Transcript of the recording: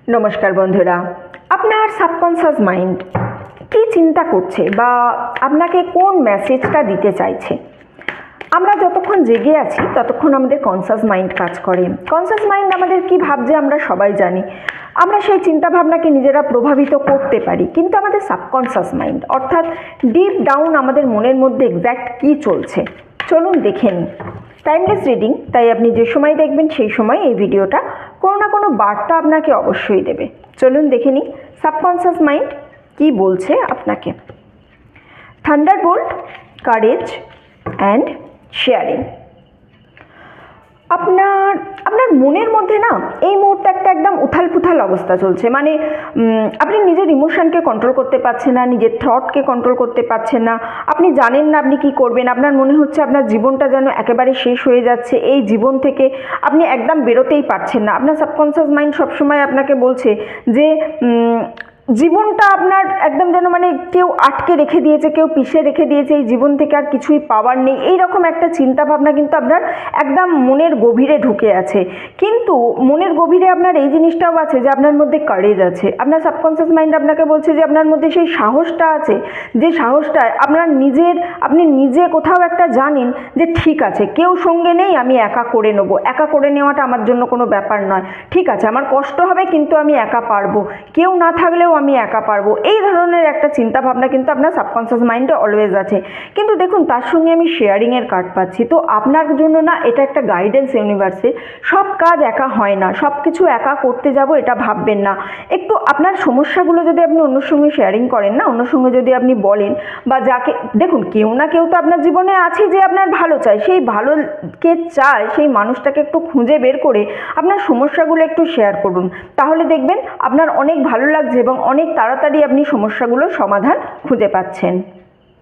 नमस्कार बंधुरा आपनार सबकन्शियास माइंड की चिंता करछे बा आपनाके कोन मेसेजटा दिते चाइछे। আমরা যতক্ষণ জেগে আছি ততক্ষণ আমাদের কনসাস মাইন্ড কাজ করে। কনসাস মাইন্ড আমাদের কি ভাবছে আমরা সবাই জানি, আমরা সেই চিন্তা ভাবনাকে নিজেরা প্রভাবিত করতে পারি, কিন্তু আমাদের সাবকনসাস মাইন্ড অর্থাৎ ডিপ ডাউন আমাদের মনের মধ্যে এক্স্যাক্ট কি চলছে চলুন দেখে নিই। টাইমলেস রিডিং, তাই আপনি যে সময় দেখবেন সেই সময় এই ভিডিওটা কোনো না কোনো বার্তা আপনাকে অবশ্যই দেবে। চলুন দেখে নিই সাবকনসাস মাইন্ড কি বলছে আপনাকে। Thunderbolt, courage and sharing. আপনার মনের মধ্যে না এই মুহূর্তে একটা একদম উথাল পুথাল অবস্থা চলছে। মানে আপনি নিজের ইমোশনকে কন্ট্রোল করতে পারছেন না, নিজের থটকে কন্ট্রোল করতে পারছেন না, আপনি জানেন না আপনি কি করবেন। আপনার মনে হচ্ছে আপনার জীবনটা যেন একেবারে শেষ হয়ে যাচ্ছে, এই জীবন থেকে আপনি একদম বেরোতেই পারছেন না। আপনার সাবকনসিয়াস মাইন্ড সবসময় আপনাকে বলছে যে জীবনটা আপনার একদম যেন মানে কেউ আটকে রেখে দিয়েছে, কেউ পিষে রেখে দিয়েছে, এই জীবন থেকে আর কিছুই পাওয়ার নেই, এইরকম একটা চিন্তা ভাবনা কিন্তু আপনার একদম মনের গভীরে ঢুকে আছে। কিন্তু মনের গভীরে আপনার এই জিনিসটাও আছে যে আপনার মধ্যে কারেজ আছে। আপনার সাবকনসিয়াস মাইন্ড আপনাকে বলছে যে আপনার মধ্যে সেই সাহসটা আছে, যে সাহসটা আপনি নিজে কোথাও একটা জানেন যে ঠিক আছে কেউ সঙ্গে নেই, আমি একা করে নেবো, একা করে নেওয়াটা আমার জন্য কোনো ব্যাপার নয়, ঠিক আছে আমার কষ্ট হবে কিন্তু আমি একা পারবো, কেউ না থাকলেও আমি একা পারবো। এই ধরনের একটা চিন্তা ভাবনা কিন্তু আপনার সাবকনসিয়াস মাইন্ডে অলওয়েজ আছে। কিন্তু দেখুন তার সঙ্গে আমি শেয়ারিংয়ের কার্ড পাচ্ছি, তো আপনার জন্য না এটা একটা গাইডেন্স ইউনিভার্সে। সব কাজ একা হয় না, সব কিছু একা করতে যাব এটা ভাববেন না। একটু আপনার সমস্যাগুলো যদি আপনি অন্যর সঙ্গে শেয়ারিং করেন না, অন্যর সঙ্গে যদি আপনি বলেন বা যাকে দেখুন কেউ না কেউ তো আপনার জীবনে আছে যে আপনার ভালো চায়, সেই ভালোকে চায় সেই মানুষটাকে একটু খুঁজে বের করে আপনার সমস্যাগুলো একটু শেয়ার করুন, তাহলে দেখবেন আপনার অনেক ভালো লাগছে এবং অনেক তাড়াতাড়ি আপনি সমস্যাগুলোর সমাধান খুঁজে পাচ্ছেন।